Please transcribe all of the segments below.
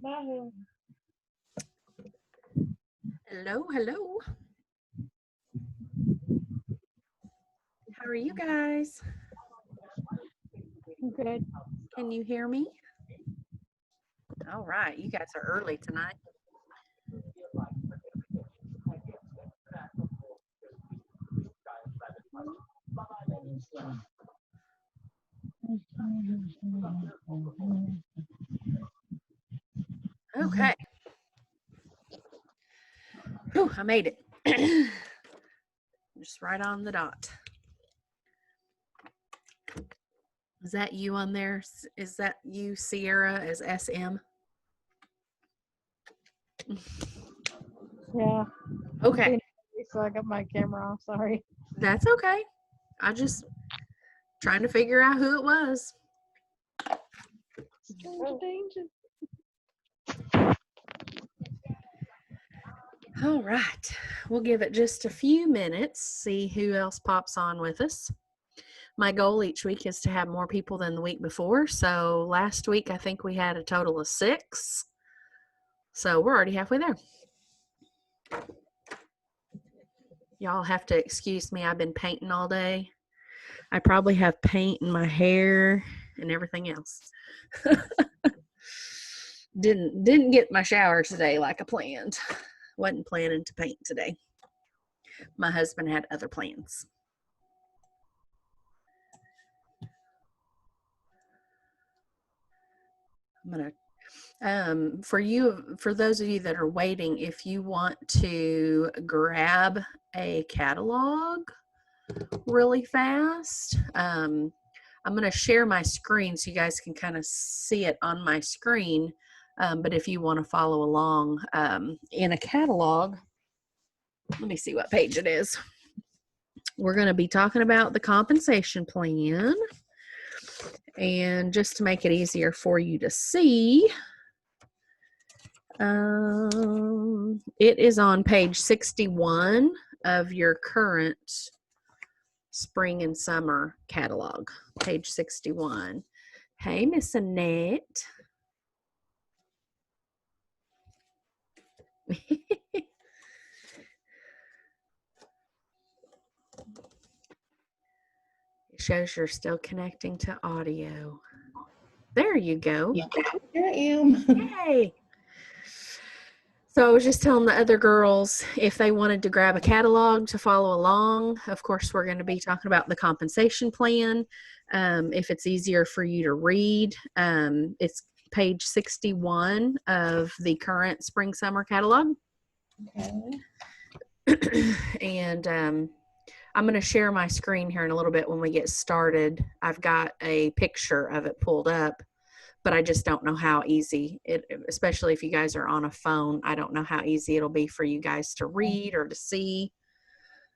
Hello, hello. How are you guys? Good. Can you hear me? All right, you guys are early tonight. Okay. Whew, I made it. Just right on the dot. Is that you on there? Is that you, Sierra, as SM? Yeah. Okay. So I got my camera off. Sorry. That's okay. I just trying to figure out who it was. All right. We'll give it just a few minutes, see who else pops on with us. My goal each week is to have more people than the week before. So last week, I think we had a total of 6. So we're already halfway there. Y'all have to excuse me. I've been painting all day. I probably have paint in my hair and everything else. Didn't get my shower today like I planned. Wasn't planning to paint today. My husband had other plans. I'm gonna for those of you that are waiting, if you want to grab a catalog really fast, I'm going to share my screen so you guys can kind of see it on my screen. But if you want to follow along in a catalog, let me see what page it is. We're going to be talking about the compensation plan. And just to make it easier for you to see, it is on page 61 of your current spring and summer catalog, page 61. Hey, Miss Annette. It shows you're still connecting to audio. There you go. Yeah, here I am. Yay. So I was just telling the other girls if they wanted to grab a catalog to follow along. Of course, we're going to be talking about the compensation plan. If it's easier for you to read, it's page 61 of the current spring summer catalog. Okay. And I'm going to share my screen here in a little bit when we get started. I've got a picture of it pulled up, but I just don't know how easy it, especially if you guys are on a phone, I don't know how easy it'll be for you guys to read or to see.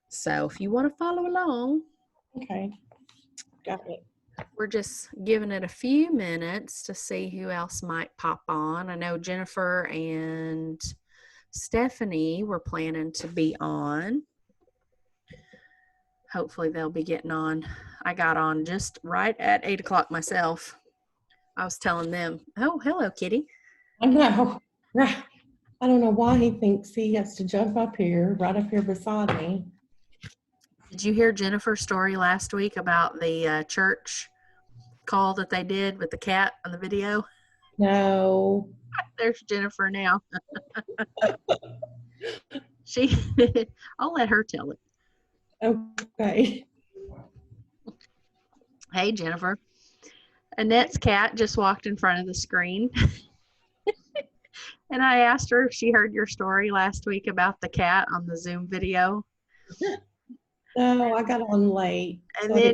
So if you want to follow along. Okay, got it. We're just giving it a few minutes to see who else might pop on. I know Jennifer and Stephanie were planning to be on. Hopefully they'll be getting on. I got on just right at 8 o'clock myself. I was telling them, oh, hello, kitty. I know. I don't know why he thinks he has to jump up here, right up here beside me. Did you hear Jennifer's story last week about the church call that they did with the cat on the video? No. There's Jennifer now. I'll let her tell it. Okay. Hey, Jennifer. Annette's cat just walked in front of the screen. And I asked her if she heard your story last week about the cat on the Zoom video. No, I got on late. And then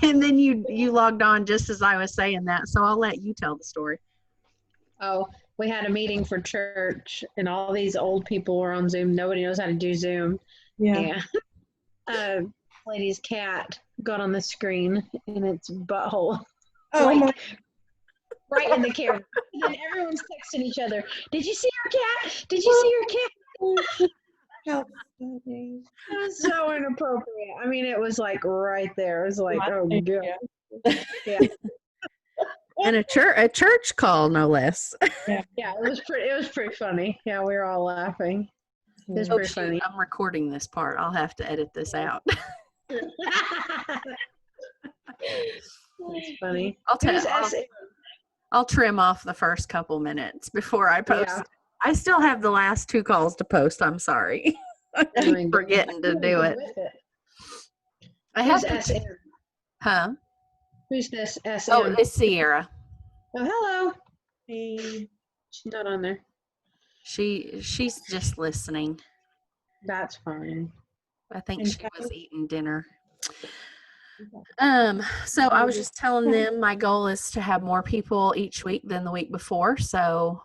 and then you logged on just as I was saying that. So I'll let you tell the story. Oh, we had a meeting for church and all these old people were on Zoom. Nobody knows how to do Zoom. Yeah. Lady's cat got on the screen and its butthole. Oh, like, right in the camera. And then everyone's texting each other. Did you see her cat? Did you see her cat? How funny. It was so inappropriate. I mean, it was like right there. It was like, oh, God. Yeah. And a church call, no less. Yeah, it was pretty funny. Yeah, we were all laughing. It was Oh, pretty shoot, funny. I'm recording this part. I'll have to edit this out. That's funny. I'll Who's tell. SM? I'll trim off the first couple minutes before I post. Yeah. I still have the last 2 calls to post. I'm sorry. I keep mean, forgetting to do it. I have Who's to. SM? Huh? Who's this SM? Oh, it's Sierra. Oh, hello. Hey. She's not on there. She's just listening. That's fine. I think And she was eating dinner. Okay. So I was just telling them my goal is to have more people each week than the week before. So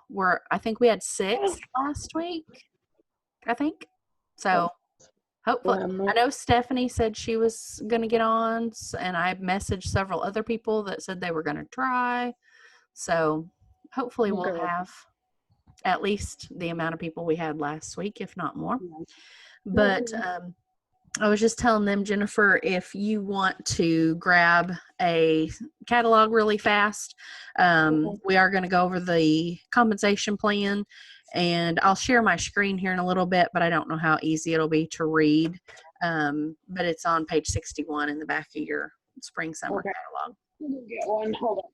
I think we had 6 last week. I think. So hopefully, I know Stephanie said she was going to get on, and I messaged several other people that said they were going to try. So hopefully we'll Okay. have at least the amount of people we had last week, if not more. But I was just telling them, Jennifer, if you want to grab a catalog really fast, we are going to go over the compensation plan, and I'll share my screen here in a little bit, but I don't know how easy it'll be to read. But it's on page 61 in the back of your spring summer catalog. Get one. Hold on.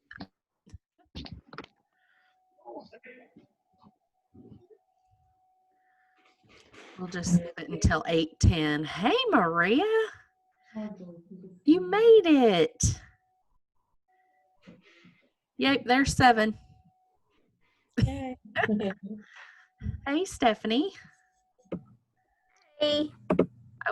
We'll just leave it until 8:10. Hey, Maria, you made it. Yep, there's 7. Yay. Hey, Stephanie. Hey.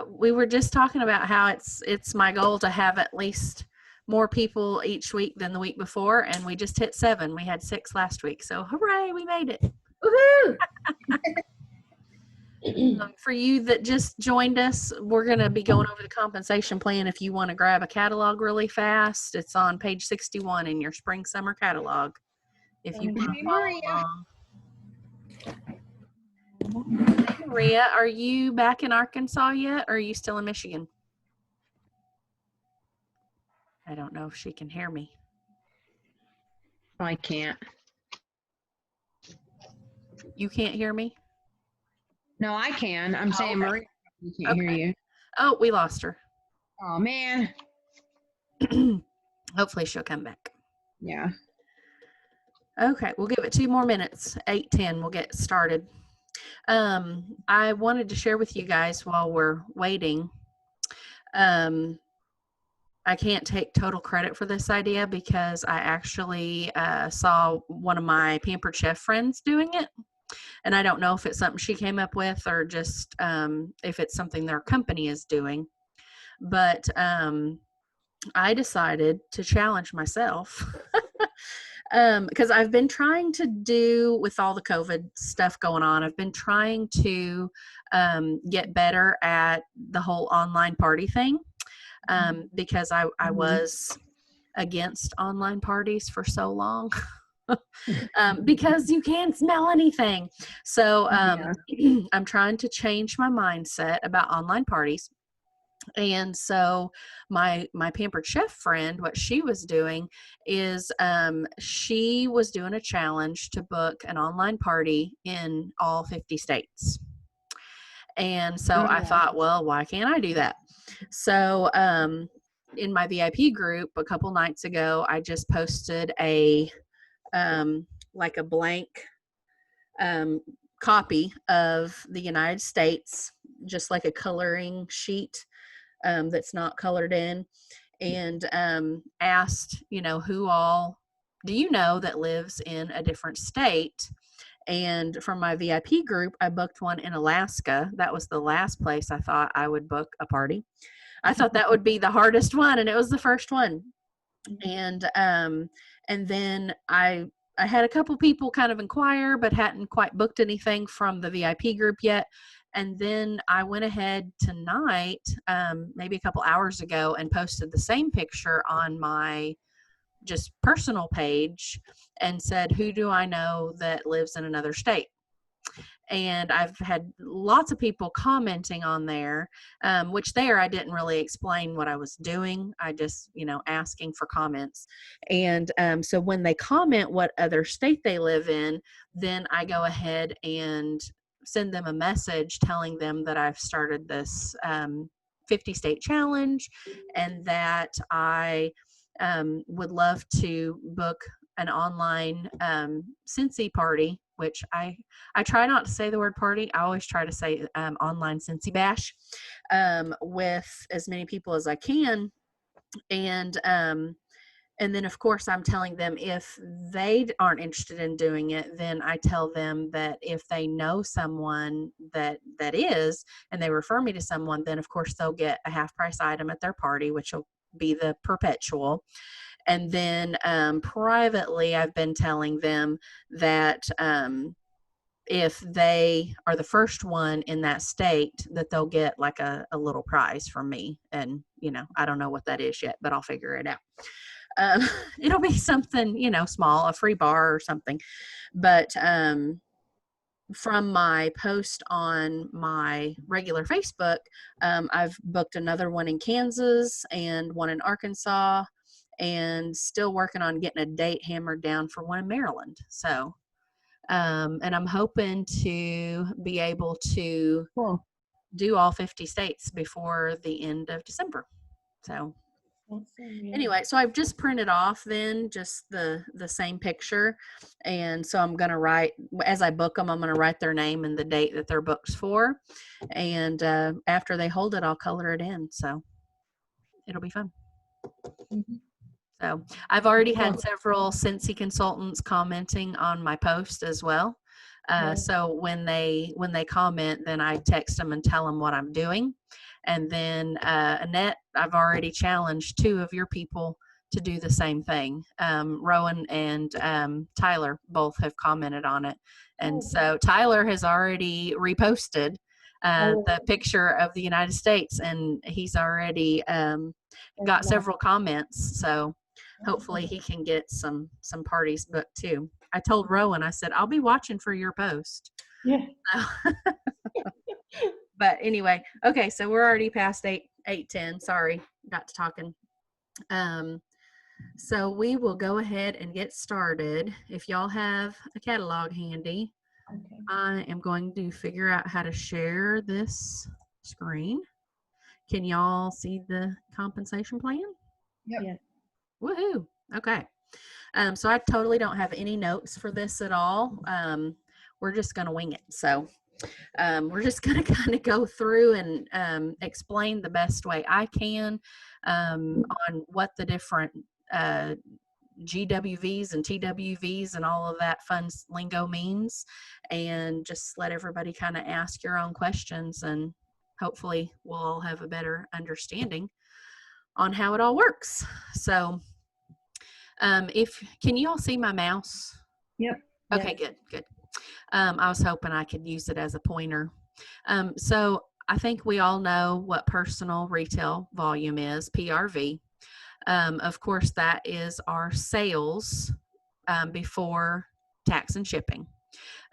We were just talking about how it's my goal to have at least more people each week than the week before, and we just hit 7. We had 6 last week, so hooray, we made it. Woohoo! For you that just joined us, we're going to be going over the compensation plan. If you want to grab a catalog really fast, it's on page 61 in your spring summer catalog. If you want to follow along. Hey, Maria, are you back in Arkansas yet, or are you still in Michigan? I don't know if she can hear me. I can't. You can't hear me? No, I can. I'm saying okay. Maria, we can't hear you. Oh, we lost her. Oh man. Hopefully she'll come back. Yeah. Okay, we'll give it 2 more minutes. 8:10, we'll get started. I wanted to share with you guys while we're waiting. I can't take total credit for this idea because I actually saw one of my Pampered Chef friends doing it. And I don't know if it's something she came up with or just if it's something their company is doing. But I decided to challenge myself because I've been trying to do, with all the COVID stuff going on, I've been trying to get better at the whole online party thing because I was against online parties for so long. Because you can't smell anything. So I'm trying to change my mindset about online parties. And so my Pampered Chef friend, what she was doing is she was doing a challenge to book an online party in all 50 states. And so I thought, well, why can't I do that? So in my VIP group a couple nights ago, I just posted a like a blank copy of the United States, just like a coloring sheet that's not colored in, and asked, who all do you know that lives in a different state? And for my VIP group, I booked one in Alaska. That was the last place I thought I would book a party. I thought that would be the hardest one, and it was the first one. And then I had a couple people kind of inquire, but hadn't quite booked anything from the VIP group yet. And then I went ahead tonight, maybe a couple hours ago, and posted the same picture on my just personal page and said, who do I know that lives in another state? and I've had lots of people commenting on there, which there I didn't really explain what I was doing. I just, asking for comments. And so when they comment what other state they live in, then I go ahead and send them a message telling them that I've started this 50 state challenge, and that I would love to book an online Scentsy party, which I try not to say the word party. I always try to say online Scentsy bash, with as many people as I can. And then, of course, I'm telling them if they aren't interested in doing it, then I tell them that if they know someone that is, and they refer me to someone, then, of course, they'll get a half price item at their party, which will be the perpetual. And then privately, I've been telling them that if they are the first one in that state, that they'll get like a little prize from me. And, I don't know what that is yet, but I'll figure it out. It'll be something, small, a free bar or something. But from my post on my regular Facebook, I've booked another one in Kansas and one in Arkansas, and still working on getting a date hammered down for one in Maryland. So, and I'm hoping to be able to Cool. do all 50 states before the end of December. So Awesome, yeah. anyway, so I've just printed off then just the same picture. And so I'm going to write, as I book them, I'm going to write their name and the date that they're booked for. And after they hold it, I'll color it in. So it'll be fun. Mhm. So I've already had Cool. several Scentsy consultants commenting on my post as well. Yeah. So when they comment, then I text them and tell them what I'm doing. And then Annette, I've already challenged 2 of your people to do the same thing. Rowan and Tyler both have commented on it. And Oh. so Tyler has already reposted Oh. the picture of the United States, and he's already got several comments. So hopefully he can get some parties booked too. I told Rowan, I said, I'll be watching for your post. Yeah. But anyway, okay, so we're already past 8:10. Sorry, got to talking. So we will go ahead and get started. If y'all have a catalog handy, Okay. I am going to figure out how to share this screen. Can y'all see the compensation plan? Yep. Yeah. Woohoo. Okay. So I totally don't have any notes for this at all. We're just going to wing it. So we're just going to kind of go through and explain the best way I can on what the different GWVs and TWVs and all of that fun lingo means, and just let everybody kind of ask your own questions, and hopefully we'll all have a better understanding on how it all works. So can you all see my mouse? Yep. Okay, good. I was hoping I could use it as a pointer. So I think we all know what personal retail volume is, PRV. Of course, that is our sales before tax and shipping.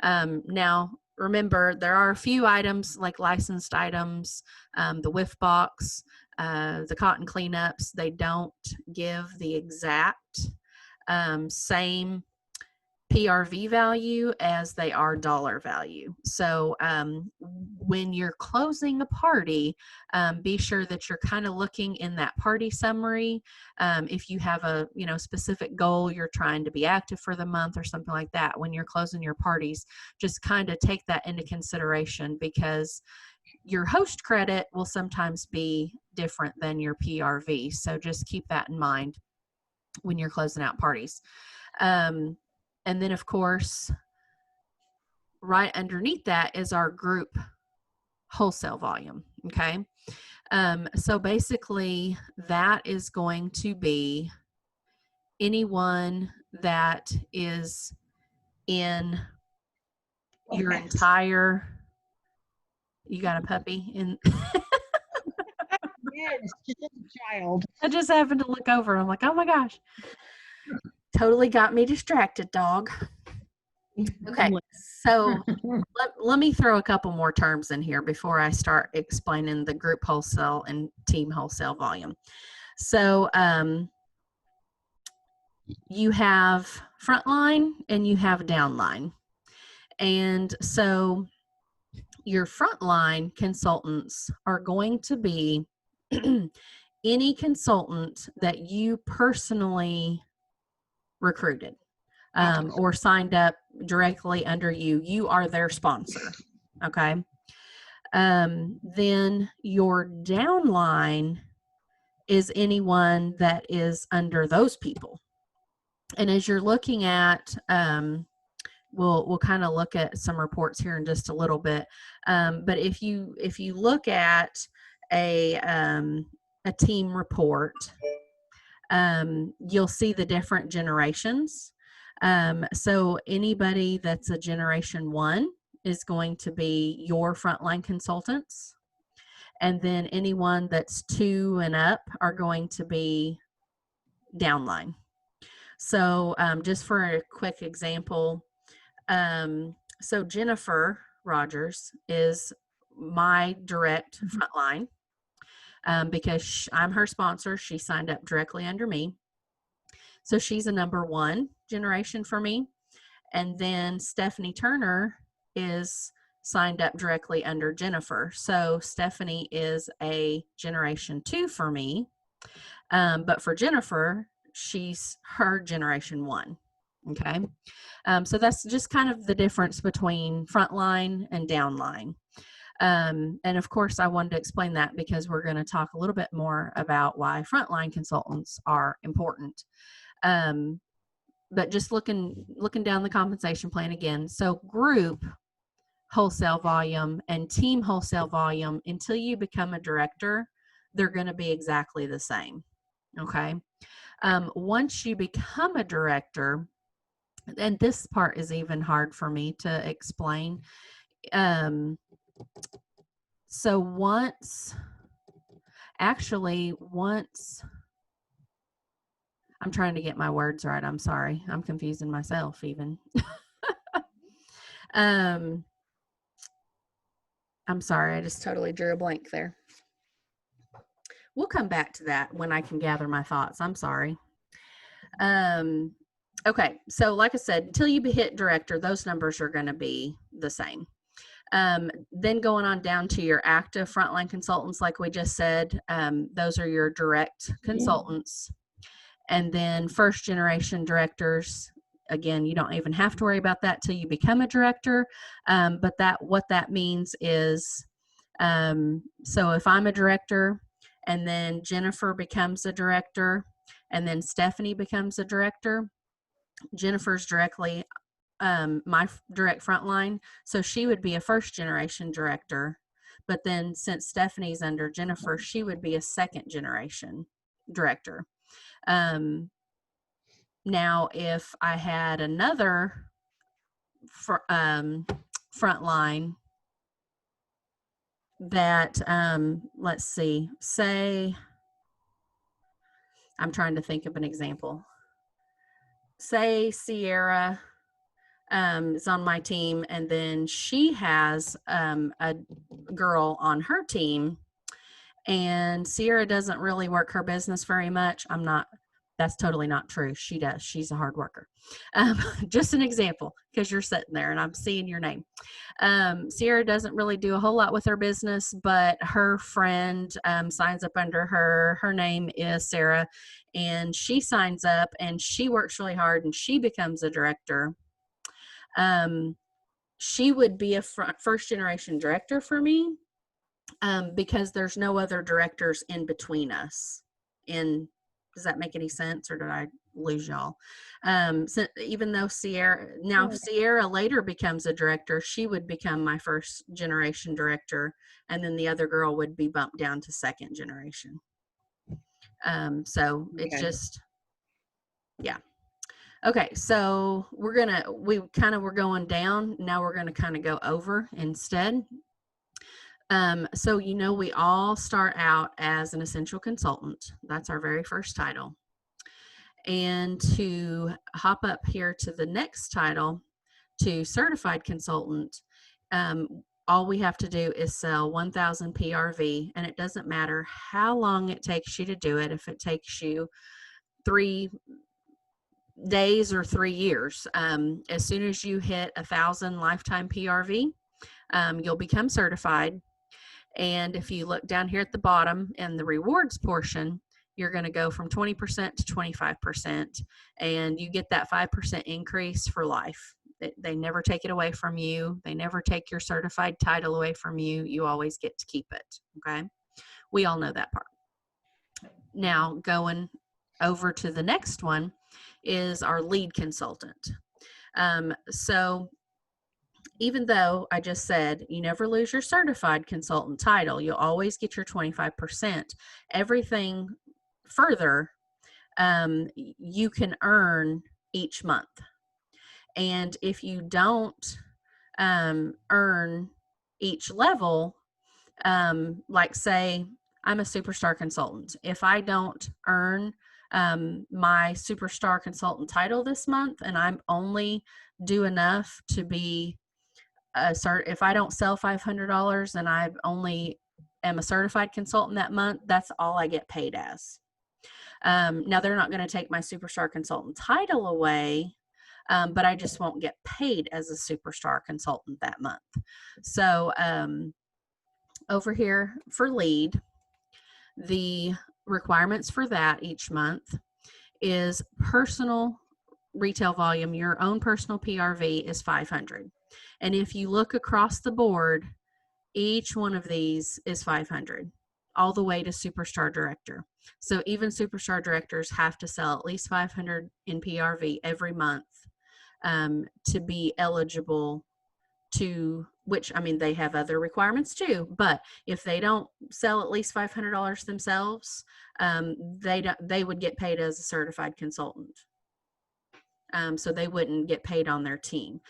Now, remember, there are a few items like licensed items, the whiff box, the cotton cleanups. They don't give the exact same PRV value as they are dollar value. So when you're closing a party, be sure that you're kind of looking in that party summary. If you have a specific goal, you're trying to be active for the month or something like that, when you're closing your parties, just kind of take that into consideration, because your host credit will sometimes be different than your PRV. So just keep that in mind when you're closing out parties. And then, of course, right underneath that is our group wholesale volume, okay? So basically, that is going to be anyone that is in your entire, you got a puppy in? Yes, just a child. I just happened to look over. I'm like, oh my gosh. Totally got me distracted, dog. Okay, so let me throw a couple more terms in here before I start explaining the group wholesale and team wholesale volume. So you have frontline and you have downline. And so your frontline consultants are going to be any consultant that you personally recruited or signed up directly under you. You are their sponsor. Okay. Then your downline is anyone that is under those people. And as you're looking at, we'll kind of look at some reports here in just a little bit. But if you look at a team report, you'll see the different generations. So anybody that's a generation 1 is going to be your frontline consultants. And then anyone that's 2 and up are going to be downline. So just for a quick example, so Jennifer Rogers is my direct frontline because I'm her sponsor. She signed up directly under me. So she's a number 1 generation for me. And then Stephanie Turner is signed up directly under Jennifer. So Stephanie is a generation 2 for me. But for Jennifer, she's her generation 1. Okay. So that's just kind of the difference between frontline and downline. And of course, I wanted to explain that because we're going to talk a little bit more about why frontline consultants are important. But just looking down the compensation plan again. So group wholesale volume and team wholesale volume, until you become a director, they're going to be exactly the same. Okay. Once you become a director, and this part is even hard for me to explain. So once I'm trying to get my words right. I'm sorry. I'm confusing myself even. I'm sorry. I just totally drew a blank there. We'll come back to that when I can gather my thoughts. I'm sorry. Okay. So like I said, until you hit director, those numbers are going to be the same. Then going on down to your active frontline consultants, like we just said, those are your direct consultants. And then first generation directors, again, you don't even have to worry about that till you become a director. But what that means is, so if I'm a director and then Jennifer becomes a director and then Stephanie becomes a director, Jennifer's directly my direct frontline. So she would be a first generation director. But then since Stephanie's under Jennifer, she would be a second generation director. Now, if I had another frontline that, let's see, say, I'm trying to think of an example. Say Sierra is on my team, and then she has a girl on her team, and Sierra doesn't really work her business very much. That's totally not true. She does. She's a hard worker. Just an example, because you're sitting there and I'm seeing your name. Sierra doesn't really do a whole lot with her business, but her friend signs up under her. Her name is Sarah, and she signs up and she works really hard and she becomes a director. She would be a first generation director for me because there's no other directors in between us. Does that make any sense, or did I lose y'all? So even though Sierra later becomes a director, she would become my first generation director, and then the other girl would be bumped down to second generation. So it's just, yeah. Okay, so we're going down. Now we're gonna kind of go over instead. So, we all start out as an essential consultant. That's our very first title. And to hop up here to the next title, to certified consultant, all we have to do is sell 1,000 PRV, and it doesn't matter how long it takes you to do it. If it takes you 3 days or 3 years, as soon as you hit 1,000 lifetime PRV, you'll become certified. And if you look down here at the bottom in the rewards portion, you're going to go from 20% to 25%, and you get that 5% increase for life. They never take it away from you. They never take your certified title away from you. You always get to keep it. Okay. We all know that part. Now, going over to the next one is our lead consultant. So even though I just said you never lose your certified consultant title, you'll always get your 25%. Everything further, you can earn each month. And if you don't earn each level, like say I'm a superstar consultant, if I don't earn my superstar consultant title this month, and I'm only do enough to be if I don't sell $500 and I only am a certified consultant that month, that's all I get paid as. Now they're not going to take my superstar consultant title away, but I just won't get paid as a superstar consultant that month. So over here for lead, the requirements for that each month is personal retail volume. Your own personal PRV is 500. And if you look across the board, each one of these is 500, all the way to superstar director. So even superstar directors have to sell at least 500 in PRV every month to be eligible to, which, I mean, they have other requirements too, but if they don't sell at least $500 themselves, they would get paid as a certified consultant. So they wouldn't get paid on their team.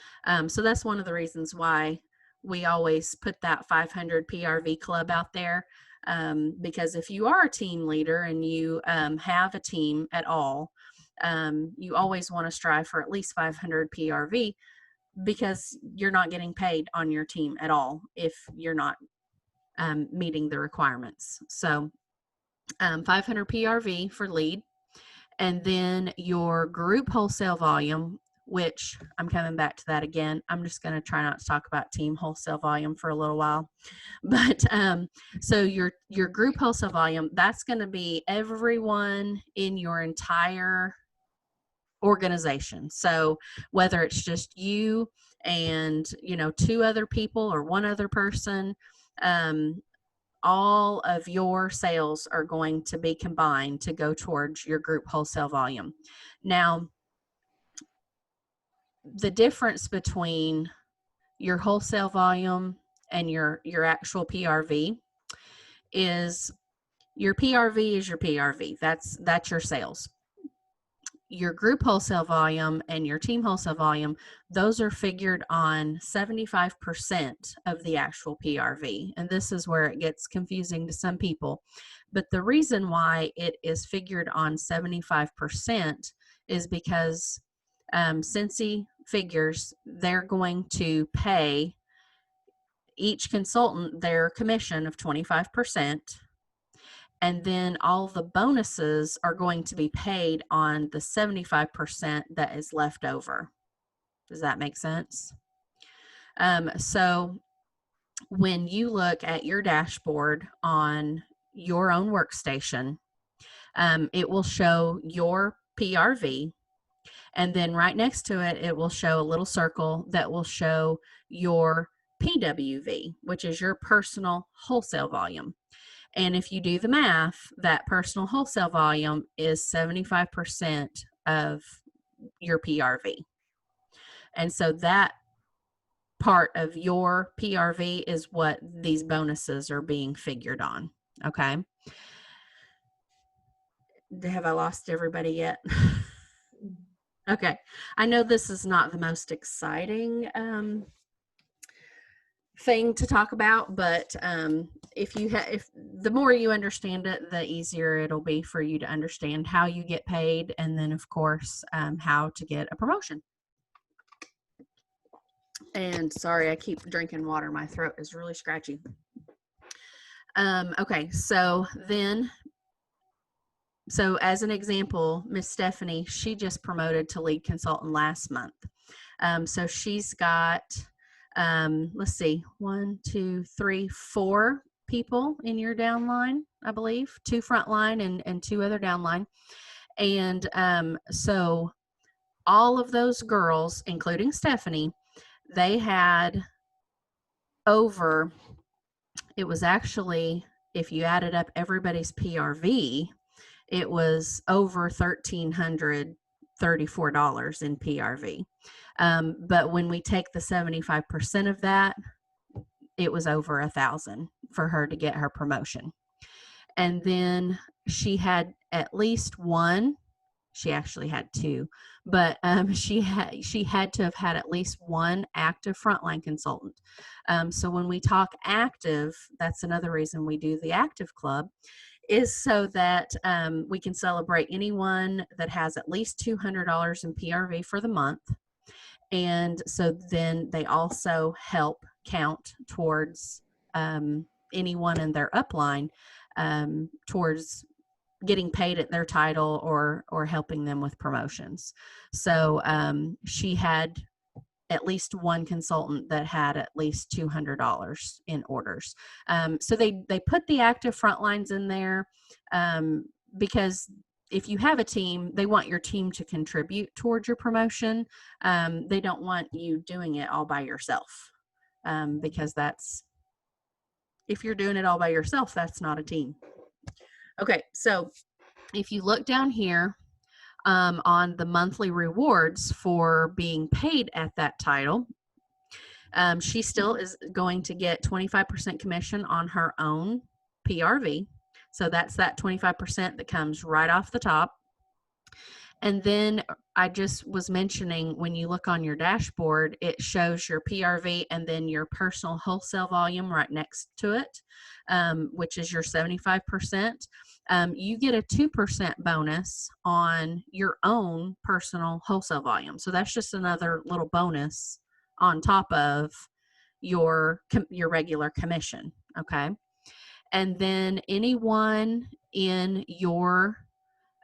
So that's one of the reasons why we always put that 500 PRV club out there. Because if you are a team leader and you have a team at all, you always want to strive for at least 500 PRV, because you're not getting paid on your team at all if you're not meeting the requirements. So 500 PRV for lead. And then your group wholesale volume, which I'm coming back to that again. I'm just going to try not to talk about team wholesale volume for a little while. But so your group wholesale volume, that's going to be everyone in your entire organization. So whether it's just you and, 2 other people or 1 other person, all of your sales are going to be combined to go towards your group wholesale volume. Now, the difference between your wholesale volume and your actual PRV is your PRV is your PRV. That's your sales. Your group wholesale volume and your team wholesale volume, those are figured on 75% of the actual PRV. And this is where it gets confusing to some people. But the reason why it is figured on 75% is because Scentsy figures they're going to pay each consultant their commission of 25%. And then all the bonuses are going to be paid on the 75% that is left over. Does that make sense? So when you look at your dashboard on your own workstation, it will show your PRV. And then right next to it, it will show a little circle that will show your PWV, which is your personal wholesale volume. And if you do the math, that personal wholesale volume is 75% of your PRV. And so that part of your PRV is what these bonuses are being figured on. Okay. Have I lost everybody yet? Okay. I know this is not the most exciting thing to talk about, but if the more you understand it, the easier it'll be for you to understand how you get paid, and then of course how to get a promotion. And sorry, I keep drinking water. My throat is really scratchy. Okay, so as an example, Miss Stephanie, she just promoted to lead consultant last month. So she's got, let's see, 1, 2, 3, 4 people in your downline, I believe, 2 frontline and 2 other downline. And so all of those girls, including Stephanie, they had over, it was actually, if you added up everybody's PRV, it was over $1,334 in PRV. But when we take the 75% of that, it was over $1,000 for her to get her promotion. And then she had at least one. She actually had 2, but she had to have had at least one active frontline consultant. So when we talk active, that's another reason we do the active club, is so that we can celebrate anyone that has at least $200 in PRV for the month. And so then they also help count towards anyone in their upline towards getting paid at their title or helping them with promotions. So she had at least one consultant that had at least $200 in orders. So they put the active front lines in there because if you have a team, they want your team to contribute towards your promotion. They don't want you doing it all by yourself because if you're doing it all by yourself, that's not a team. Okay, so if you look down here on the monthly rewards for being paid at that title, she still is going to get 25% commission on her own PRV. So that's that 25% that comes right off the top. And then I just was mentioning when you look on your dashboard, it shows your PRV and then your personal wholesale volume right next to it, which is your 75%. You get a 2% bonus on your own personal wholesale volume. So that's just another little bonus on top of your regular commission. Okay. And then anyone in your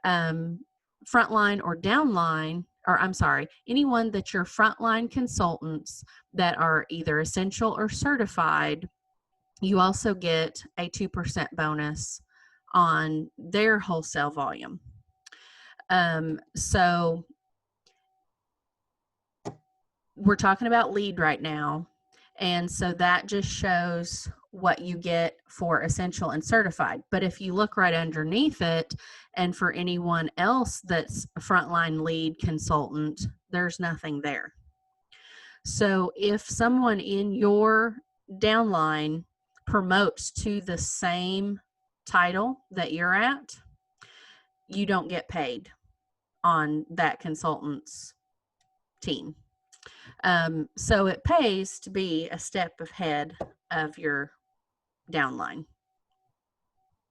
frontline or downline, or I'm sorry, anyone that your frontline consultants that are either essential or certified, you also get a 2% bonus on their wholesale volume. So we're talking about lead right now. And so that just shows what you get for essential and certified. But if you look right underneath it, and for anyone else that's a frontline lead consultant, there's nothing there. So if someone in your downline promotes to the same title that you're at, you don't get paid on that consultant's team. So it pays to be a step ahead of your downline.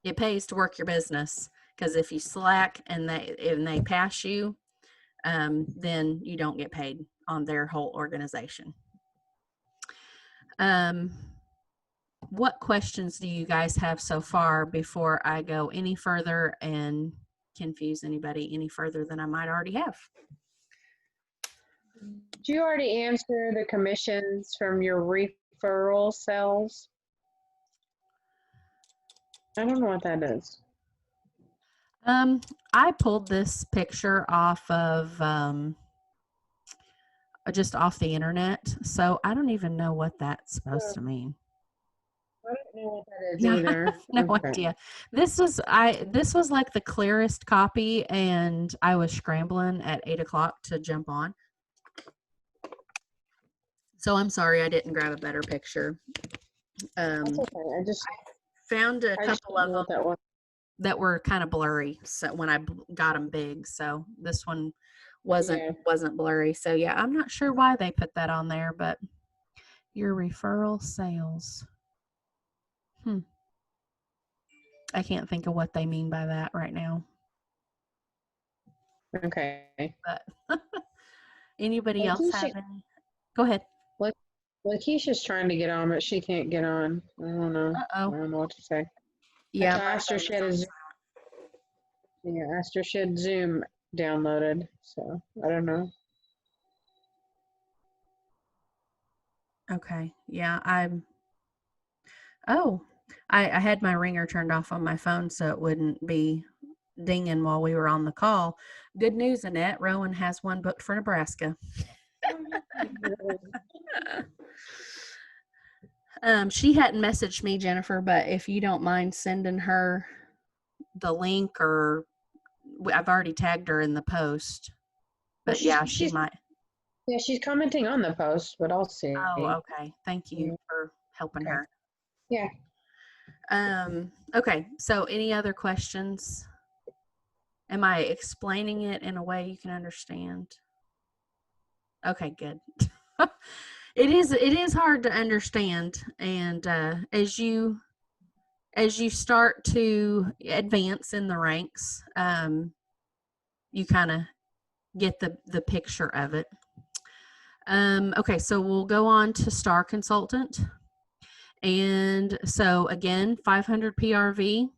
It pays to work your business, because if you slack and they pass you, then you don't get paid on their whole organization. What questions do you guys have so far before I go any further and confuse anybody any further than I might already have? Did you already answer the commissions from your referral sales? I don't know what that is. I pulled this picture off of just off the internet, so I don't even know what that's supposed to mean. I don't know what that is either. No Okay. idea. This was like the clearest copy, and I was scrambling at 8 o'clock to jump on. So I'm sorry I didn't grab a better picture. That's okay. I just Found a couple of know what them that was. that were kind of blurry. So when I got them big, so this one wasn't blurry. So yeah, I'm not sure why they put that on there, but your referral sales. I can't think of what they mean by that right now. Okay. But anybody else Keisha, have any? Go ahead. Lakeisha's trying to get on, but she can't get on. I don't know. I Uh-oh. don't know what to say. Yeah. I asked her if she had a Zoom. Yeah, asked her if she had Zoom downloaded. So I don't know. Okay. Yeah, I had my ringer turned off on my phone so it wouldn't be dinging while we were on the call. Good news, Annette. Rowan has one booked for Nebraska. She hadn't messaged me, Jennifer, but if you don't mind sending her the link, or I've already tagged her in the post. Well, But yeah, she she's might. yeah, she's commenting on the post, but I'll see. Oh, okay. Thank you Yeah. for helping Okay. her. Yeah. Okay. So any other questions? Am I explaining it in a way you can understand? Okay, good. It is hard to understand, and as you start to advance in the ranks, you kind of get the picture of it. Okay, so we'll go on to Star Consultant. And so again, 500 PRV.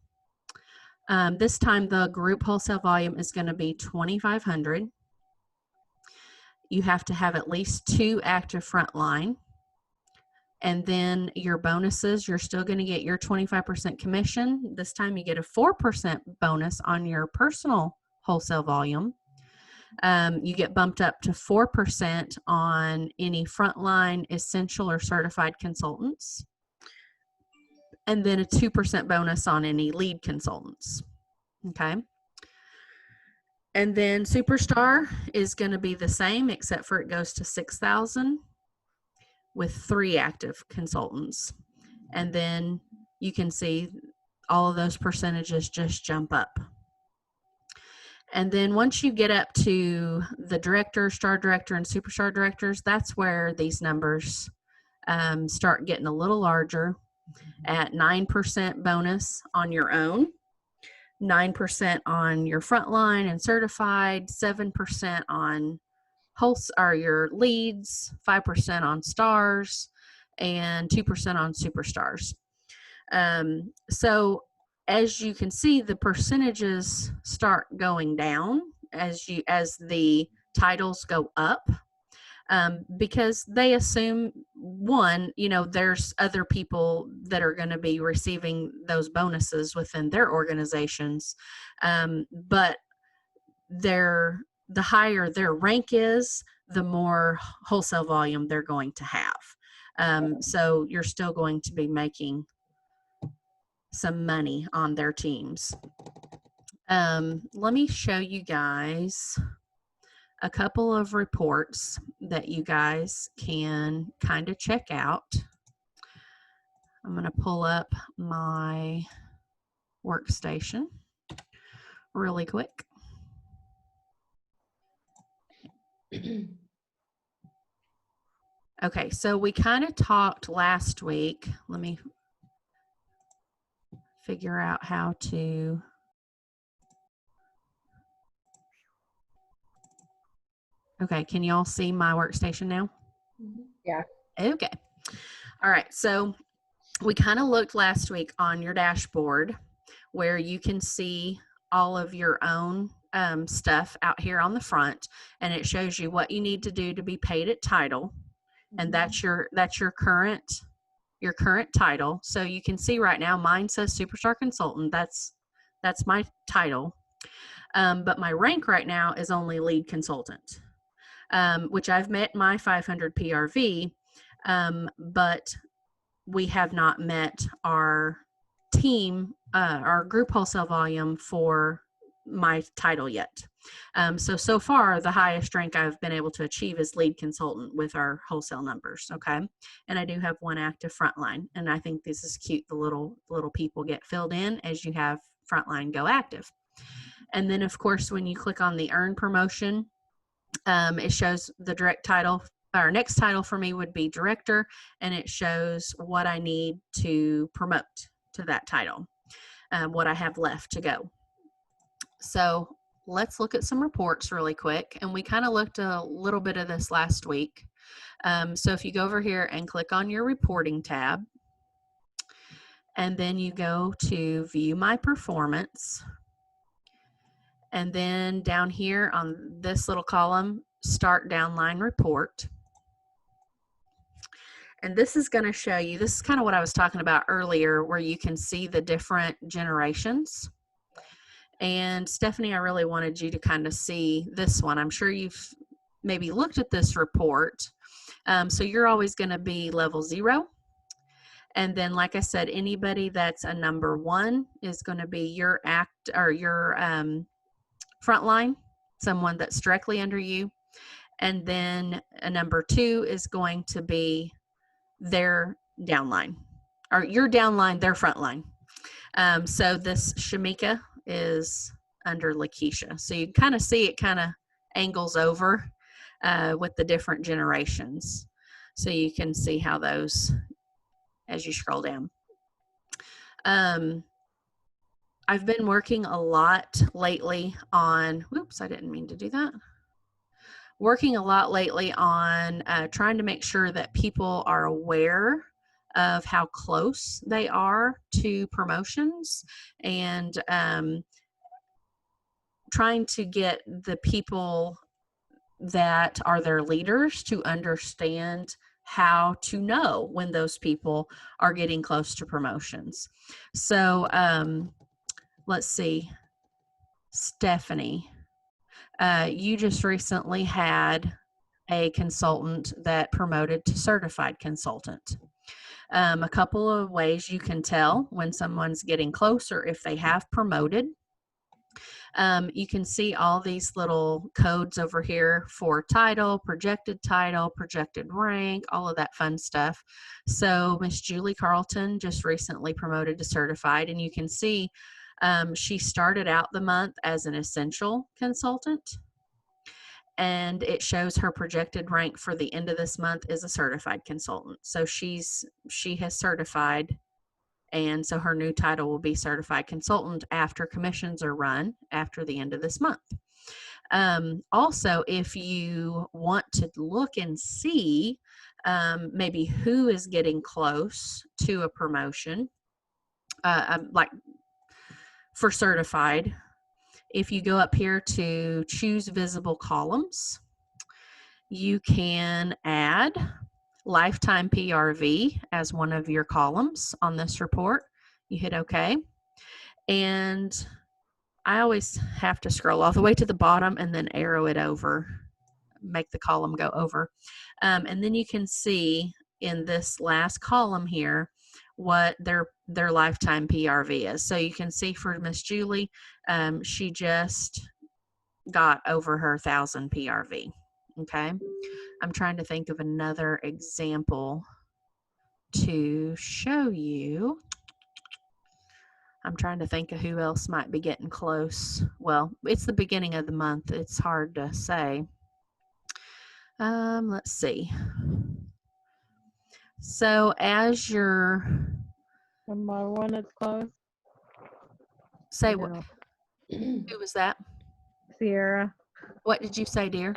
This time the group wholesale volume is going to be 2,500. You have to have at least 2 active frontline. And then your bonuses, you're still going to get your 25% commission. This time you get a 4% bonus on your personal wholesale volume. You get bumped up to 4% on any frontline, essential, or certified consultants. And then a 2% bonus on any lead consultants. Okay. And then Superstar is going to be the same, except for it goes to 6,000 with 3 active consultants. And then you can see all of those percentages just jump up. And then once you get up to the director, star director, and superstar directors, that's where these numbers start getting a little larger at 9% bonus on your own, 9% on your frontline and certified, 7% on or your leads, 5% on stars, and 2% on superstars. So as you can see, the percentages start going down as the titles go up, because they assume, one, there's other people that are going to be receiving those bonuses within their organizations, but the higher their rank is, the more wholesale volume they're going to have. So you're still going to be making some money on their teams. Let me show you guys a couple of reports that you guys can kind of check out. I'm going to pull up my workstation really quick. Okay, so we kind of talked last week. Let me figure out how to. Okay, can you all see my workstation now? Yeah. Okay. All right, so we kind of looked last week on your dashboard where you can see all of your own stuff out here on the front, and it shows you what you need to do to be paid at title, and that's your current title. So you can see right now mine says Superstar Consultant. That's my title, but my rank right now is only Lead Consultant, which I've met my 500 PRV, but we have not met our team, our group wholesale volume for my title yet. So far, the highest rank I've been able to achieve is lead consultant with our wholesale numbers. Okay. And I do have 1 active frontline. And I think this is cute. The little people get filled in as you have frontline go active. And then of course, when you click on the earn promotion, it shows the direct title. Our next title for me would be director, and it shows what I need to promote to that title, what I have left to go. So let's look at some reports really quick. And we kind of looked a little bit of this last week. So if you go over here and click on your reporting tab, and then you go to view my performance, and then down here on this little column, start downline report. And this is going to show you, this is kind of what I was talking about earlier, where you can see the different generations. And Stephanie, I really wanted you to kind of see this one. I'm sure you've maybe looked at this report. So you're always going to be level 0. And then, like I said, anybody that's a number 1 is going to be your frontline, someone that's directly under you. And then a number 2 is going to be their downline, or your downline, their frontline. So this Shamika is under Lakeisha. So you kind of see it kind of angles over with the different generations. So you can see how those, as you scroll down. I've been working a lot lately on, whoops, I didn't mean to do that. Working a lot lately on trying to make sure that people are aware of how close they are to promotions, and trying to get the people that are their leaders to understand how to know when those people are getting close to promotions. So let's see, Stephanie, you just recently had a consultant that promoted to certified consultant. A couple of ways you can tell when someone's getting closer if they have promoted. You can see all these little codes over here for title, projected rank, all of that fun stuff. So Miss Julie Carlton just recently promoted to certified, and you can see she started out the month as an essential consultant, and it shows her projected rank for the end of this month is a certified consultant. So she has certified, and so her new title will be certified consultant after commissions are run after the end of this month. Also, if you want to look and see maybe who is getting close to a promotion, like for certified, if you go up here to choose visible columns, you can add lifetime PRV as one of your columns on this report. You hit OK. And I always have to scroll all the way to the bottom and then arrow it over, make the column go over. And then you can see in this last column here what their lifetime PRV is. So you can see for Miss Julie, she just got over her 1,000 PRV. Okay, I'm trying to think of another example to show you. I'm trying to think of who else might be getting close. Well, it's the beginning of the month. It's hard to say. Let's see. So as you're... Am I one that's close? Say No. what? Who was that? Sierra. What did you say, dear?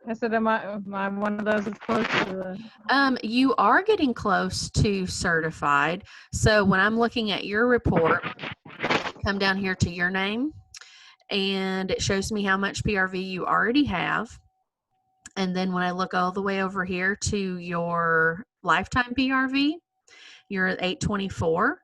I said, am I one of those that's close to the... You are getting close to certified. So when I'm looking at your report, come down here to your name, and it shows me how much PRV you already have. And then when I look all the way over here to your lifetime PRV, you're at 824.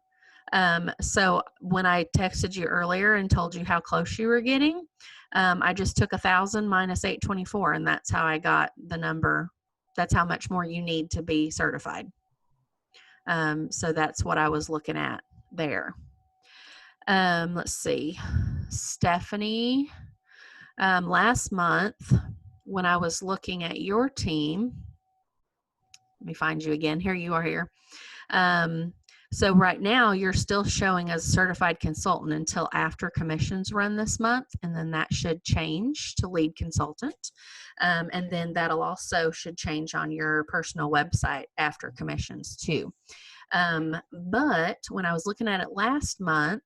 So when I texted you earlier and told you how close you were getting, I just took 1,000 minus 824, and that's how I got the number. That's how much more you need to be certified. So that's what I was looking at there. Let's see, Stephanie, last month when I was looking at your team, let me find you again. Here you are here. So right now you're still showing as a certified consultant until after commissions run this month, and then that should change to lead consultant. And then that'll also should change on your personal website after commissions too. But when I was looking at it last month,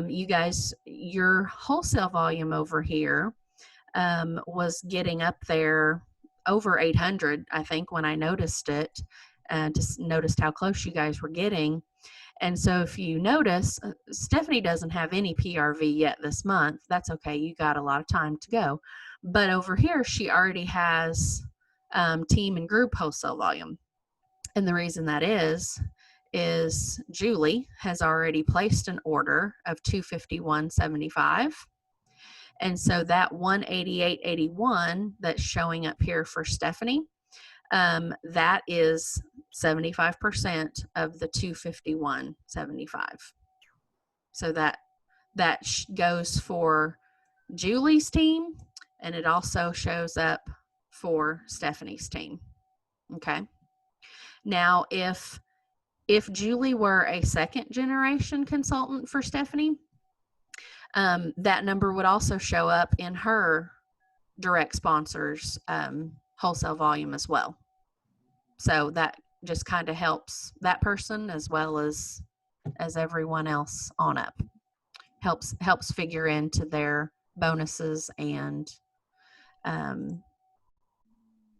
you guys, your wholesale volume over here was getting up there over 800, I think, when I noticed it, and just noticed how close you guys were getting. And so if you notice, Stephanie doesn't have any PRV yet this month. That's okay. You got a lot of time to go. But over here, she already has team and group wholesale volume. And the reason that is Julie has already placed an order of 251.75. And so that 188.81 that's showing up here for Stephanie, that is 75% of the 251.75. So that goes for Julie's team, and it also shows up for Stephanie's team. Okay. Now, if Julie were a second generation consultant for Stephanie, that number would also show up in her direct sponsors wholesale volume as well. So that just kind of helps that person as well as everyone else on up. Helps figure into their bonuses and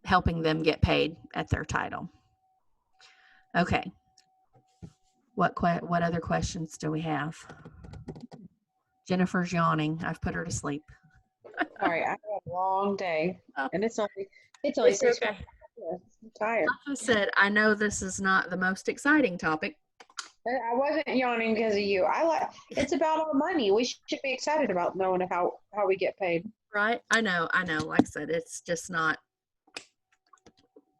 helping them get paid at their title. Okay. What other questions do we have? Jennifer's yawning. I've put her to sleep. Sorry, I had a long day, Oh. and it's only It's 6. okay. I'm tired. Like I said, I know this is not the most exciting topic. I wasn't yawning because of you. It's about our money. We should be excited about knowing how we get paid. Right? I know. Like I said, it's just not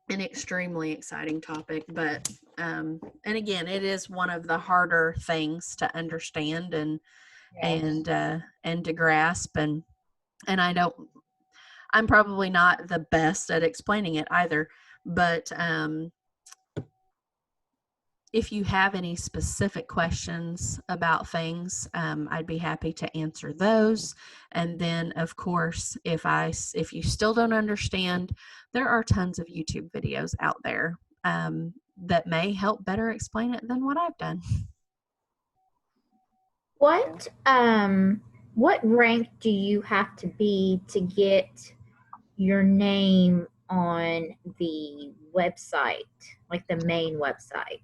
an extremely exciting topic, but and again, it is one of the harder things to understand and to grasp, and I'm probably not the best at explaining it either, but if you have any specific questions about things, I'd be happy to answer those. And then, of course, if you still don't understand, there are tons of YouTube videos out there that may help better explain it than what I've done. What rank do you have to be to get your name on the website, like the main website?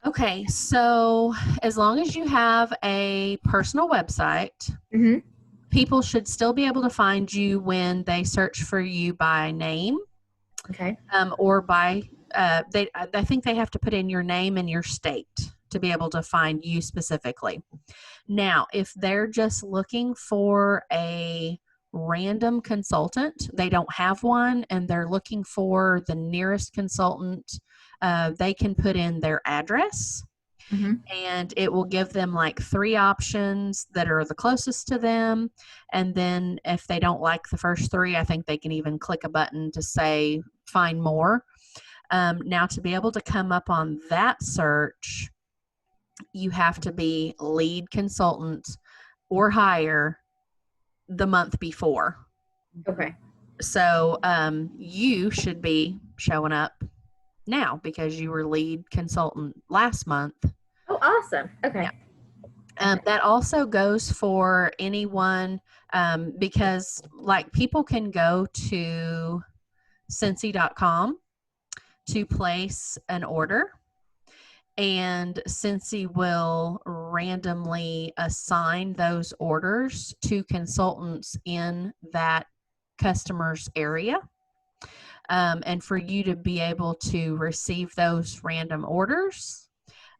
Okay, so as long as you have a personal website, people should still be able to find you when they search for you by name. Okay. Or by, I think they have to put in your name and your state to be able to find you specifically. Now, if they're just looking for a random consultant, they don't have one, and they're looking for the nearest consultant, they can put in their address, and it will give them like 3 options that are the closest to them. And then if they don't like the first 3, I think they can even click a button to say find more. Now, to be able to come up on that search, you have to be lead consultant or higher the month before. Okay. So you should be showing up now because you were lead consultant last month. Oh, awesome. Okay. Yeah. That also goes for anyone because like people can go to Scentsy.com to place an order, and Scentsy will randomly assign those orders to consultants in that customer's area. And for you to be able to receive those random orders,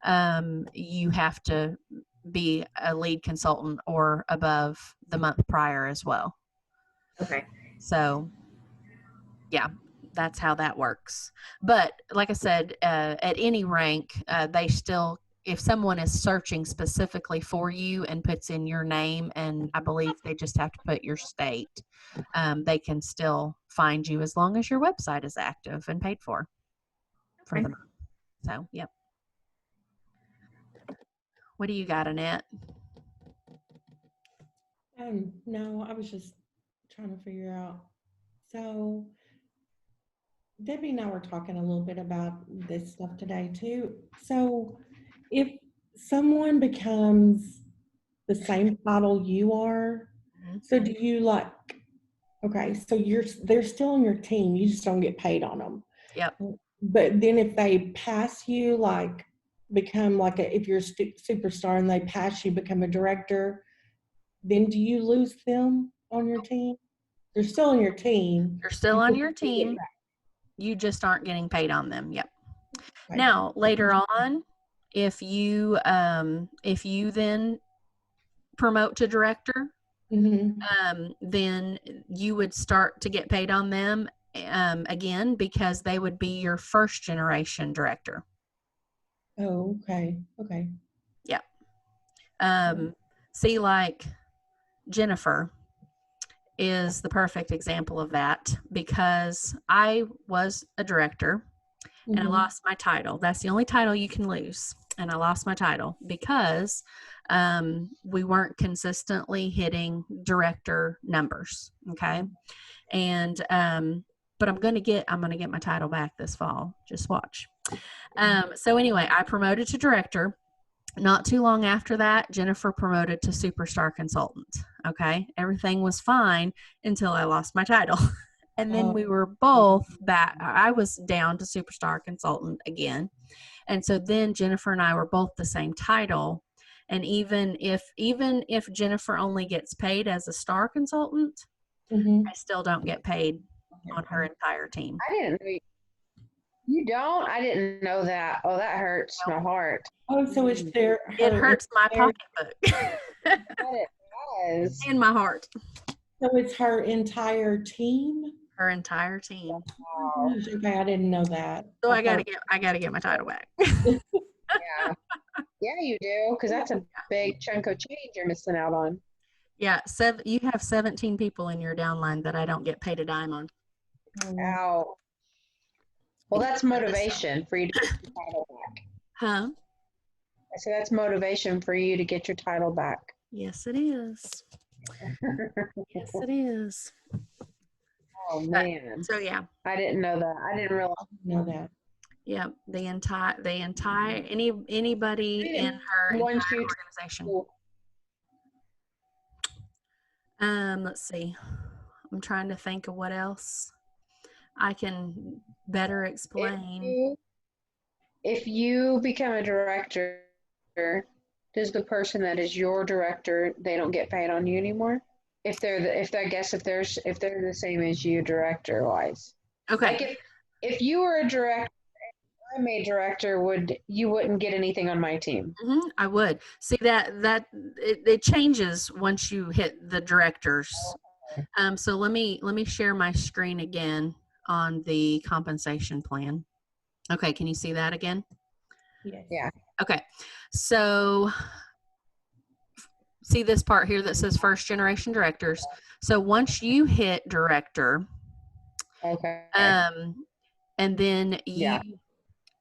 you have to be a lead consultant or above the month prior as well. Okay. So, yeah, that's how that works. But like I said, at any rank, they still, if someone is searching specifically for you and puts in your name, and I believe they just have to put your state, they can still find you as long as your website is active and paid for the month. So, yep. What do you got, Annette? No, I was just trying to figure out. So Debbie and I were talking a little bit about this stuff today too. So if someone becomes the same title you are, so do you like Okay, so they're still on your team. You just don't get paid on them. Yep. But then if they pass you, like become like if you're a superstar and they pass you, become a director, then do you lose them on your team? They're still on your team. You're still You on just your don't get team. back. You just aren't getting paid on them. Yep. Okay. Now, later on, if you then promote to director, Mhm. then you would start to get paid on them again, because they would be your first generation director. Oh, okay. Okay. Yep. See, like Jennifer is the perfect example of that, because I was a director and I Mhm. lost my title. That's the only title you can lose. And I lost my title because we weren't consistently hitting director numbers. Okay. And but I'm gonna get my title back this fall. Just watch. So anyway, I promoted to director. Not too long after that, Jennifer promoted to superstar consultant. Okay. Everything was fine until I lost my title. And then we were both back. I was down to superstar consultant again. And so then Jennifer and I were both the same title. And even if Jennifer only gets paid as a star consultant, Mhm. I still don't get paid on her entire team. I didn't know you don't. I didn't know that. Oh, that hurts my heart. Oh, so it's their. It hurts my entire- pocketbook But it does. and my heart. So it's her entire team. Her entire team. Wow. Okay, I didn't know that. So I gotta get my title back. Yeah. Yeah, you do, because that's a big chunk of change you're missing out on. Yeah, you have 17 people in your downline that I don't get paid a dime on. Ow. Well, that's motivation for you to get your title back. Huh? I said that's motivation for you to get your title back. Yes, it is. Yes, it is. Oh man. So yeah, I didn't know that. I didn't realize. Know that. yeah. The entire anybody in her Once entire you organization. Let's see. I'm trying to think of what else I can better explain. If you become a director, does the person that is your director, they don't get paid on you anymore? If they're if they're the same as you director wise. Okay. Like if you were a director, I'm a director, you wouldn't get anything on my team? I would see that it changes once you hit the directors. So let me share my screen again on the compensation plan. Okay, can you see that again? Yes. Yeah. Okay, so see this part here that says first generation directors. So once you hit director, Okay. and then you Yeah.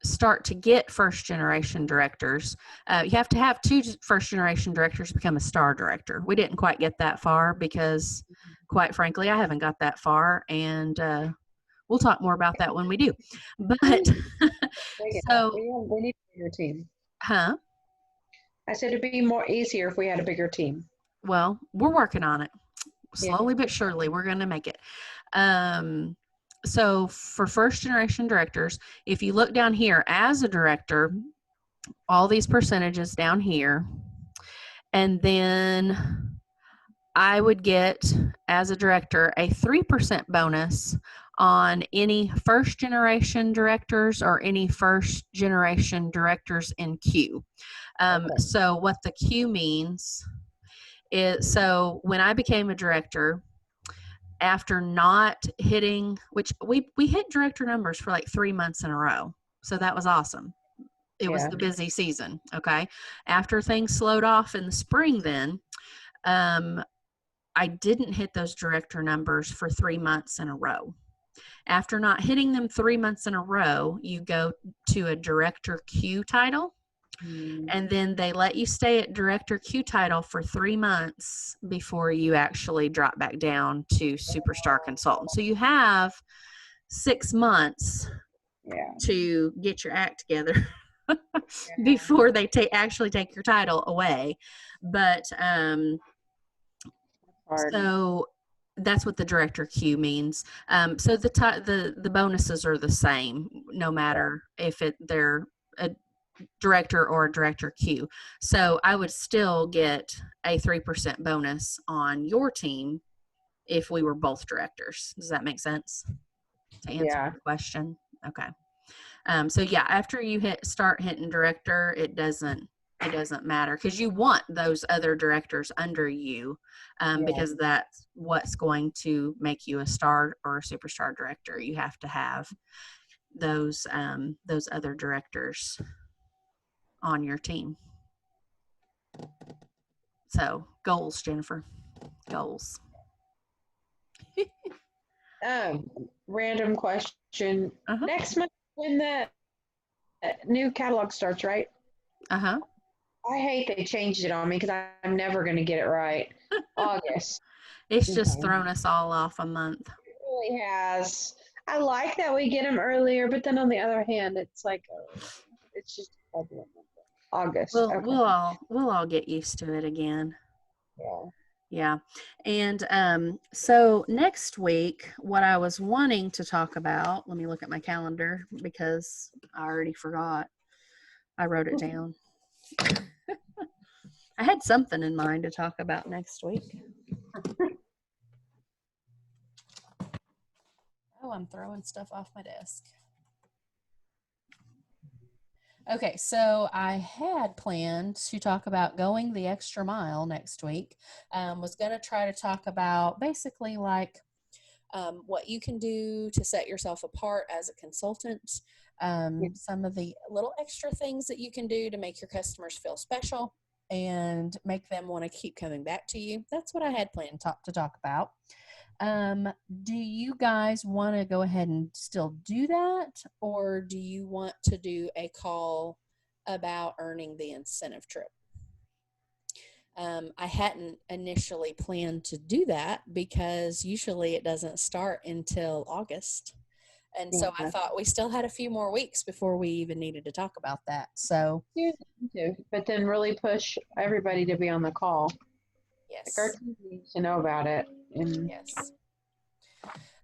start to get first generation directors, you have to have 2 first generation directors become a star director. We didn't quite get that far because, quite frankly, I haven't got that far, and we'll talk more about that when we do. But so, we need a bigger team. huh? I said it'd be more easier if we had a bigger team. Well, we're working on it. Slowly but surely, we're going to make it. So for first generation directors, if you look down here as a director, all these percentages down here, and then I would get, as a director, a 3% bonus on any first generation directors or any first generation directors in Q. So what the Q means is, so when I became a director, after not hitting, which we hit director numbers for like 3 months in a row. So that was awesome. It was the busy season. Okay. After things slowed off in the spring, then I didn't hit those director numbers for 3 months in a row. After not hitting them 3 months in a row, you go to a director Q title. And then they let you stay at director Q title for 3 months before you actually drop back down to superstar consultant. So you have 6 months to get your act together before they actually take your title away. But so That's what the director Q means. So the bonuses are the same, no matter if they're a director or a director Q. So I would still get a 3% bonus on your team if we were both directors. Does that make sense? To answer Yeah. your question. Okay. So yeah, after you start hitting director, it doesn't matter, because you want those other directors under you, because that's what's going to make you a star or a superstar director. You have to have those other directors on your team. So goals, Jennifer, goals. Random question. Uh-huh. Next month when the new catalog starts, right? Uh-huh. I hate they changed it on me because I'm never going to get it right. August. It's just Okay. thrown us all off a month. It really has. I like that we get them earlier, but then on the other hand, it's like, it's just a problem. August. Okay. We'll all get used to it again. Yeah. Yeah. And so next week, what I was wanting to talk about, let me look at my calendar because I already forgot. I wrote it down. I had something in mind to talk about next week. Oh, I'm throwing stuff off my desk. Okay, so I had planned to talk about going the extra mile next week. Was going to try to talk about basically like what you can do to set yourself apart as a consultant, some of the little extra things that you can do to make your customers feel special and make them want to keep coming back to you. That's what I had planned to talk about. Do you guys want to go ahead and still do that, or do you want to do a call about earning the incentive trip? I hadn't initially planned to do that because usually it doesn't start until August. And so I thought we still had a few more weeks before we even needed to talk about that. So, but then really push everybody to be on the call. yes. Like our team needs to know about it. And yes.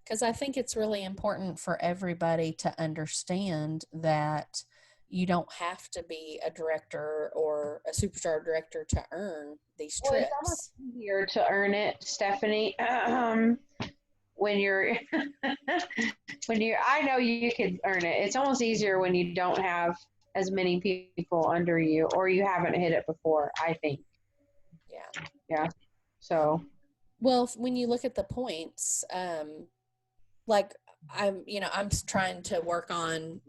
Because I think it's really important for everybody to understand that you don't have to be a director or a superstar director to earn these trips. It's almost easier to earn it, Stephanie. When you're, I know you can earn it. It's almost easier when you don't have as many people under you, or you haven't hit it before, I think. Yeah. Yeah. So. Well, when you look at the points, like I'm trying to work on,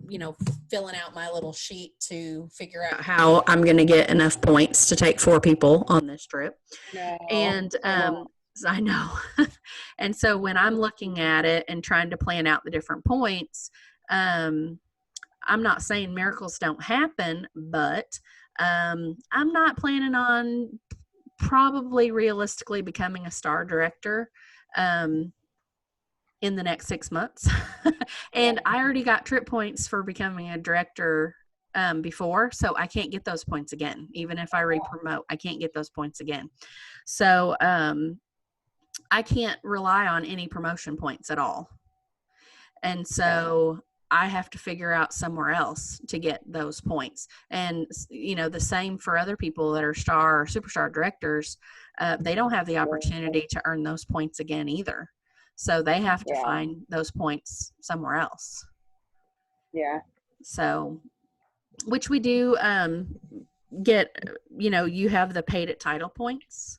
filling out my little sheet to figure out how I'm going to get enough points to take 4 people on this trip. No, and I know. And so when I'm looking at it and trying to plan out the different points, I'm not saying miracles don't happen, but I'm not planning on probably realistically becoming a star director in the next 6 months. And I already got trip points for becoming a director before, so I can't get those points again. Even if I re-promote, I can't get those points again. So I can't rely on any promotion points at all. And so I have to figure out somewhere else to get those points. And, the same for other people that are star or superstar directors. They don't have the opportunity to earn those points again either. So they have to find those points somewhere else. Yeah. So, which we do get, you have the paid at title points.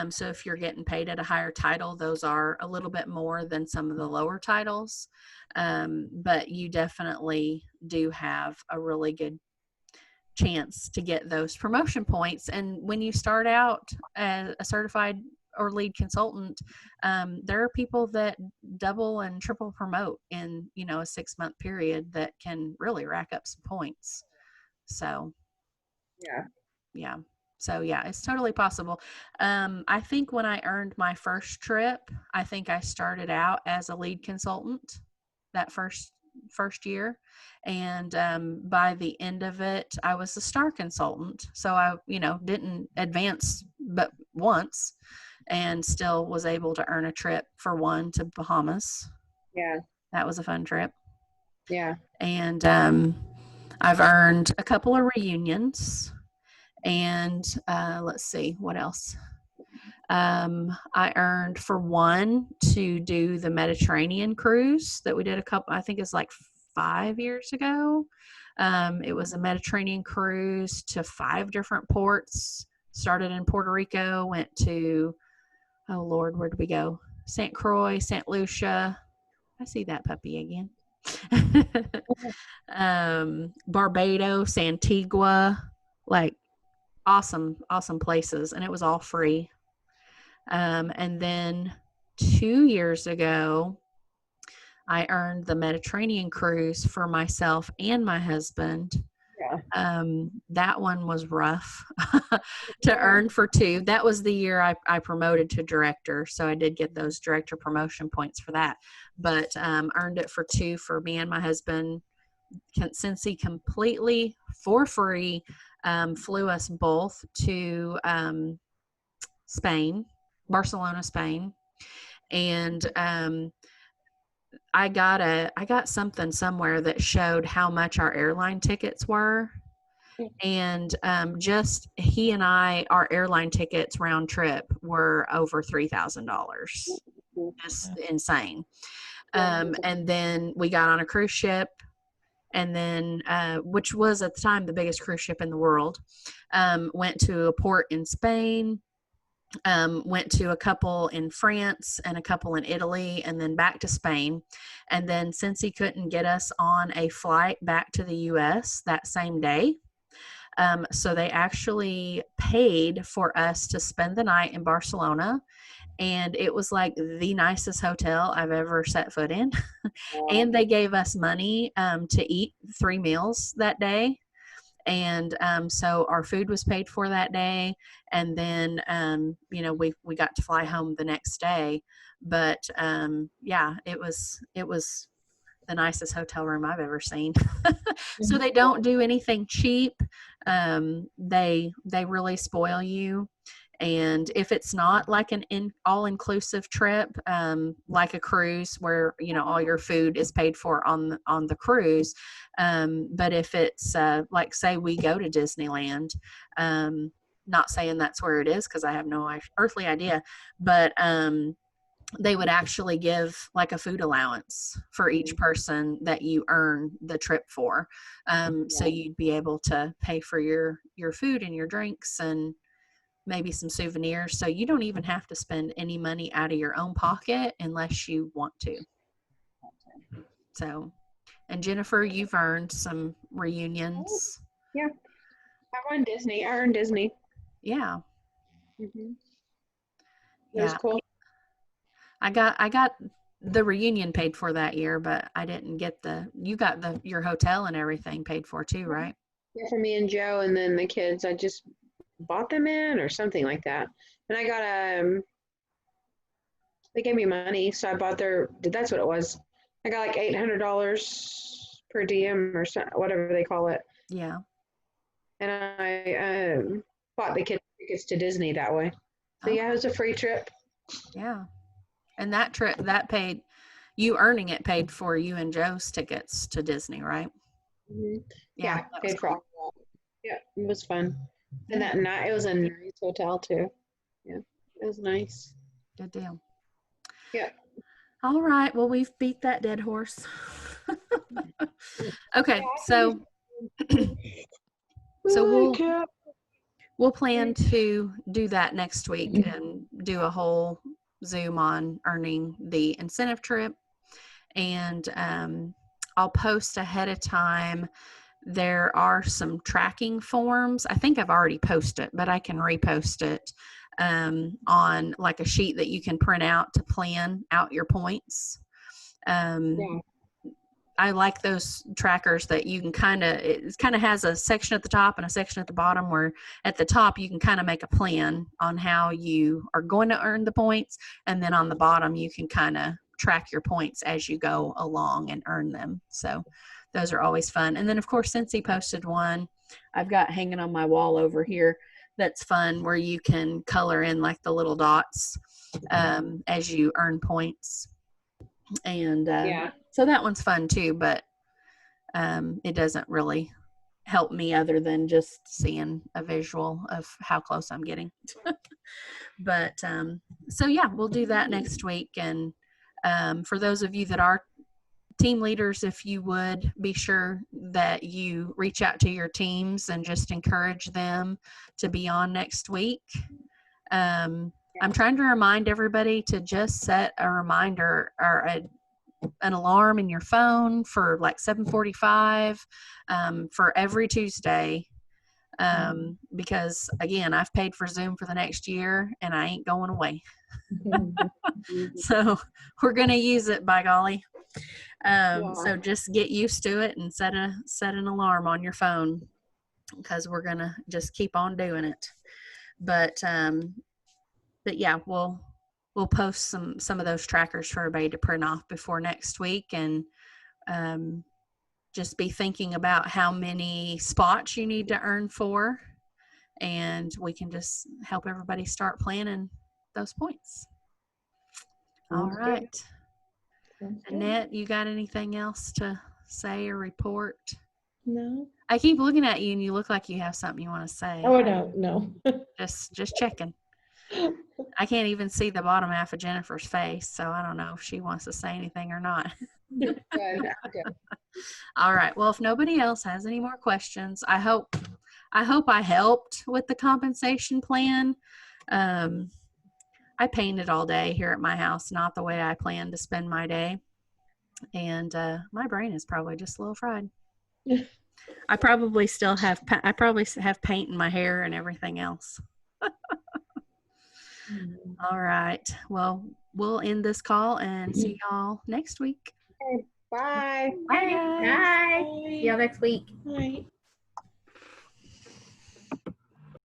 So if you're getting paid at a higher title, those are a little bit more than some of the lower titles. But you definitely do have a really good chance to get those promotion points. And when you start out as a certified or lead consultant, there are people that double and triple promote in, a 6-month period that can really rack up some points. So, yeah. So yeah, it's totally possible. I think when I earned my first trip, I think I started out as a lead consultant that first year. And by the end of it, I was a star consultant. So I, didn't advance but once. and still was able to earn a trip for one to Bahamas. Yeah. That was a fun trip. Yeah. And I've earned a couple of reunions. And let's see, what else? I earned for one to do the Mediterranean cruise that we did I think it's like 5 years ago. It was a Mediterranean cruise to 5 different ports. Started in Puerto Rico, went to, oh Lord, where did we go? St. Croix, St. Lucia. I see that puppy again. Barbados, Antigua, like awesome places, and it was all free. And then 2 years ago, I earned the Mediterranean cruise for myself and my husband. Yeah. That one was rough to earn for 2. That was the year I promoted to director, so I did get those director promotion points for that. But earned it for 2 for me and my husband. Scentsy completely for free flew us both to Spain, Barcelona, Spain, and I got something somewhere that showed how much our airline tickets were. And just he and I, our airline tickets round trip were over $3,000. Just insane. And then we got on a cruise ship, and then which was at the time the biggest cruise ship in the world. Went to a port in Spain. Went to a couple in France and a couple in Italy, and then back to Spain. And then since he couldn't get us on a flight back to the US that same day, so they actually paid for us to spend the night in Barcelona. And it was like the nicest hotel I've ever set foot in. And they gave us money to eat 3 meals that day. And so our food was paid for that day, and then we got to fly home the next day. But yeah, it was the nicest hotel room I've ever seen. So they don't do anything cheap. They really spoil you. And if it's not like an all-inclusive trip, like a cruise where all your food is paid for on the cruise, but if it's like, say we go to Disneyland, not saying that's where it is because I have no earthly idea, but they would actually give like a food allowance for each person that you earn the trip for. So you'd be able to pay for your food and your drinks and maybe some souvenirs. So you don't even have to spend any money out of your own pocket unless you want to. So, and Jennifer, you've earned some reunions. Yeah. I won Disney. I earned Disney. Yeah. Mm-hmm. It was cool. I got the reunion paid for that year, but I didn't get you got your hotel and everything paid for too, right? Yeah, for me and Joe, and then the kids, I just bought them in or something like that. And I got they gave me money, so I bought that's what it was. I got like $800 per diem or whatever they call it. Yeah. And I bought the kids tickets to Disney that way. So yeah, it was a free trip. Yeah. And that trip, that paid, you earning it paid for you and Joe's tickets to Disney, right? Mm-hmm. Yeah, paid for all that. Yeah, it was fun. And that night, it was a nice hotel too. Yeah, it was nice. Good deal. Yeah. All right. Well, we've beat that dead horse. Okay. So we'll plan to do that next week and do a whole Zoom on earning the incentive trip. And I'll post ahead of time. There are some tracking forms. I think I've already posted, but I can repost it on like a sheet that you can print out to plan out your points. I like those trackers that you can it kind of has a section at the top and a section at the bottom, where at the top you can kind of make a plan on how you are going to earn the points. And then on the bottom, you can kind of track your points as you go along and earn them. So those are always fun. And then of course, Scentsy posted one I've got hanging on my wall over here that's fun where you can color in like the little dots as you earn points. And Yeah. so that one's fun too, but it doesn't really help me other than just seeing a visual of how close I'm getting. But so yeah, we'll do that next week. And for those of you that are team leaders, if you would be sure that you reach out to your teams and just encourage them to be on next week. I'm trying to remind everybody to just set a reminder or an alarm in your phone for like 7:45 for every Tuesday. Because again, I've paid for Zoom for the next year and I ain't going away. So we're going to use it, by golly. So just get used to it and set an alarm on your phone, because we're going to just keep on doing it. But yeah, we'll post some of those trackers for everybody to print off before next week. And just be thinking about how many spots you need to earn for, and we can just help everybody start planning those points. All right. Annette, you got anything else to say or report? No. I keep looking at you and you look like you have something you want to say. Oh, no. Just checking. I can't even see the bottom half of Jennifer's face, so I don't know if she wants to say anything or not. Good. All right. Well, if nobody else has any more questions, I hope I helped with the compensation plan. I painted all day here at my house, not the way I planned to spend my day. And my brain is probably just a little fried. I probably have paint in my hair and everything else. All right. Well, we'll end this call and see y'all next week. Bye. Bye. Bye. See y'all next week. Bye.